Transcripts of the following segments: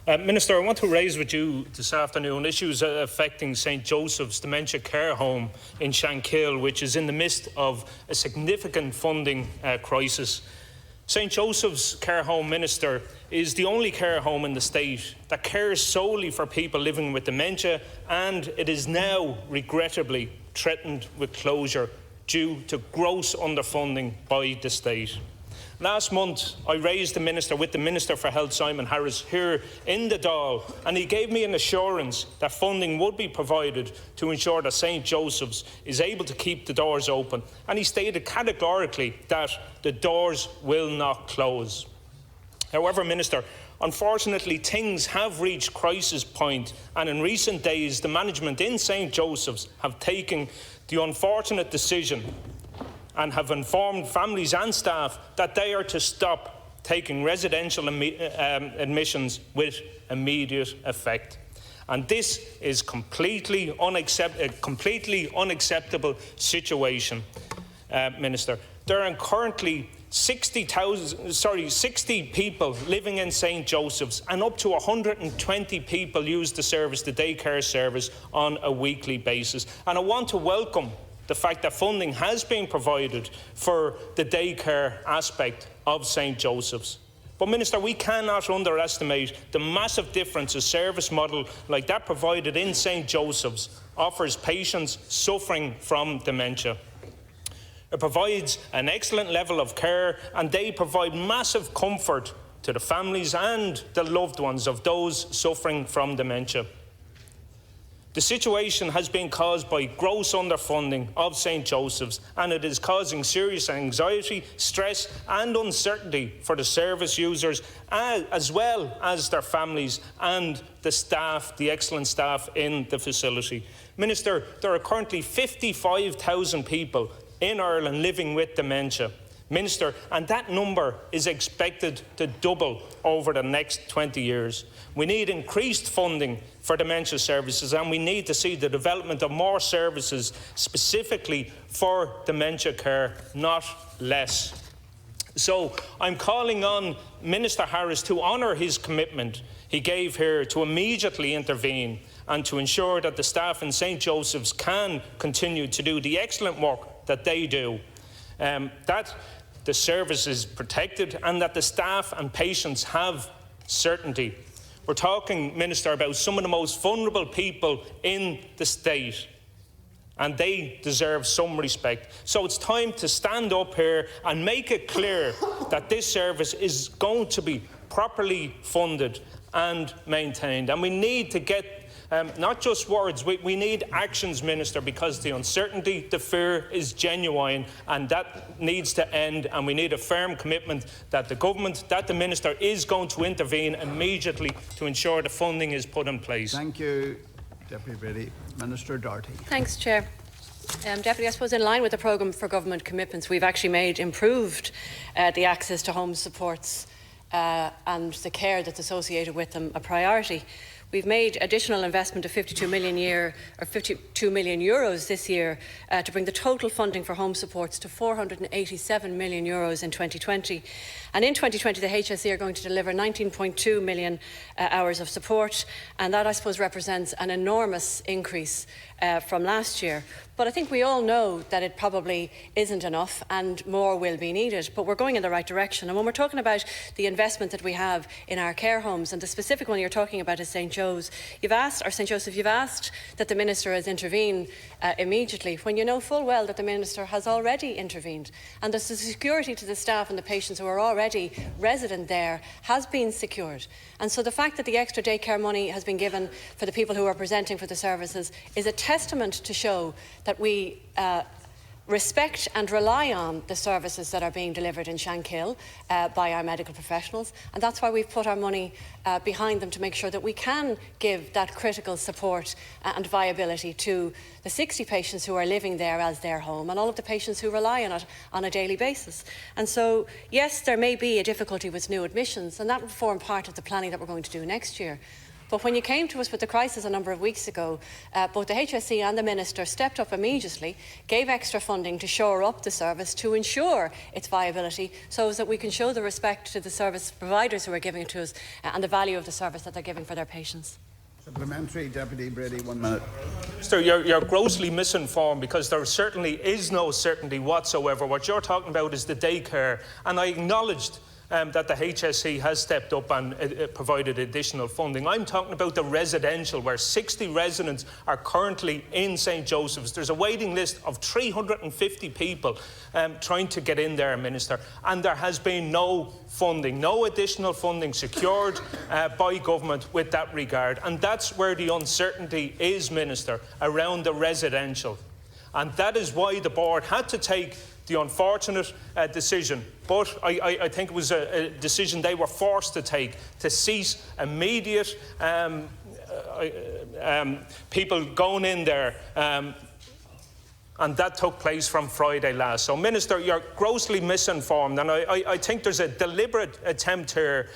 Minister, I want to raise with you this afternoon issues affecting St Joseph's Dementia Care Home in Shankill, which is in the midst of a significant funding crisis. St Joseph's Care Home, Minister, is the only care home in the state that cares solely for people living with dementia, and it is now regrettably threatened with closure due to gross underfunding by the state. Last month, I raised with the Minister for Health, Simon Harris, here in the Dáil, and he gave me an assurance that funding would be provided to ensure that St Joseph's is able to keep the doors open. And he stated categorically that the doors will not close. However, Minister, unfortunately, things have reached crisis point, and in recent days, the management in St Joseph's have taken the unfortunate decision and have informed families and staff that they are to stop taking residential admissions with immediate effect. And this is a completely unacceptable situation, Minister. There are currently 60 people living in St Joseph's, and up to 120 people use the service, the daycare service, on a weekly basis. And I want to welcome the fact that funding has been provided for the daycare aspect of St Joseph's. But, Minister, we cannot underestimate the massive difference a service model like that provided in St Joseph's offers patients suffering from dementia. It provides an excellent level of care, and they provide massive comfort to the families and the loved ones of those suffering from dementia. The situation has been caused by gross underfunding of St Joseph's, and it is causing serious anxiety, stress and uncertainty for the service users, as well as their families and the staff, the excellent staff in the facility. Minister, there are currently 55,000 people in Ireland living with dementia. Minister, and that number is expected to double over the next 20 years. We need increased funding for dementia services, and we need to see the development of more services specifically for dementia care, not less. So I'm calling on Minister Harris to honour his commitment he gave here to immediately intervene and to ensure that the staff in St Joseph's can continue to do the excellent work that they do. That the service is protected and that the staff and patients have certainty. We're talking, Minister, about some of the most vulnerable people in the state, and they deserve some respect. So it's time to stand up here and make it clear that this service is going to be properly funded and maintained. And we need to get not just words, we need actions, Minister, because the uncertainty, the fear is genuine, and that needs to end, and we need a firm commitment that the government, that the Minister is going to intervene immediately to ensure the funding is put in place. Thank you, Deputy Brady. Minister Doherty. Thanks, Chair. Deputy, I suppose in line with the programme for government commitments, we've actually improved the access to home supports and the care that's associated with them a priority. We've made additional investment of €52 million this year to bring the total funding for home supports to €487 million in 2020. And in 2020, the HSE are going to deliver 19.2 million hours of support, and that, I suppose, represents an enormous increase from last year. But I think we all know that it probably isn't enough and more will be needed, but we're going in the right direction. And when we're talking about the investment that we have in our care homes, and the specific one you're talking about is St Joseph's, you've asked that the Minister has intervened immediately, when you know full well that the Minister has already intervened, and the security to the staff and the patients who are already resident there has been secured. And so the fact that the extra daycare money has been given for the people who are presenting for the services is a testament to show that we respect and rely on the services that are being delivered in Shankill by our medical professionals, and that's why we've put our money behind them, to make sure that we can give that critical support and viability to the 60 patients who are living there as their home, and all of the patients who rely on it on a daily basis. And so, yes, there may be a difficulty with new admissions, and that will form part of the planning that we're going to do next year. But when you came to us with the crisis a number of weeks ago, both the HSE and the Minister stepped up immediately, gave extra funding to shore up the service to ensure its viability, so that we can show the respect to the service providers who are giving it to us and the value of the service that they're giving for their patients. Supplementary, Deputy Brady, 1 minute. Sir, you're grossly misinformed, because there certainly is no certainty whatsoever. What you're talking about is the daycare, and I acknowledged that the HSE has stepped up and provided additional funding. I'm talking about the residential, where 60 residents are currently in St Joseph's. There's a waiting list of 350 people trying to get in there, Minister, and there has been no funding, no additional funding secured by government with that regard. And that's where the uncertainty is, Minister, around the residential. And that is why the board had to take the unfortunate decision, but I think it was a decision they were forced to take, to cease immediate people going in there, and that took place from Friday last. So, Minister, you're grossly misinformed, and I think there's a deliberate attempt here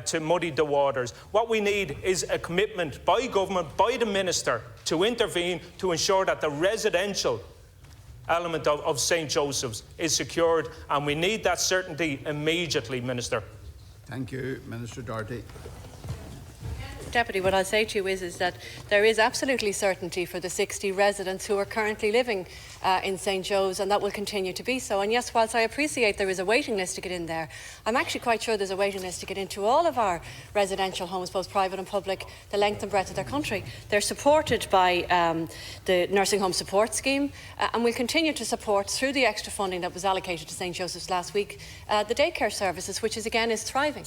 to muddy the waters. What we need is a commitment by government, by the Minister, to intervene to ensure that the residential element of St Joseph's is secured, and we need that certainty immediately, Minister. Thank you, Minister Doherty. Deputy, what I'll say to you is that there is absolutely certainty for the 60 residents who are currently living in St Joe's, and that will continue to be so. And yes, whilst I appreciate there is a waiting list to get in there, I'm actually quite sure there's a waiting list to get into all of our residential homes, both private and public, the length and breadth of their country. They're supported by the Nursing Home Support Scheme, and we'll continue to support, through the extra funding that was allocated to St Joseph's last week, the daycare services, which is thriving.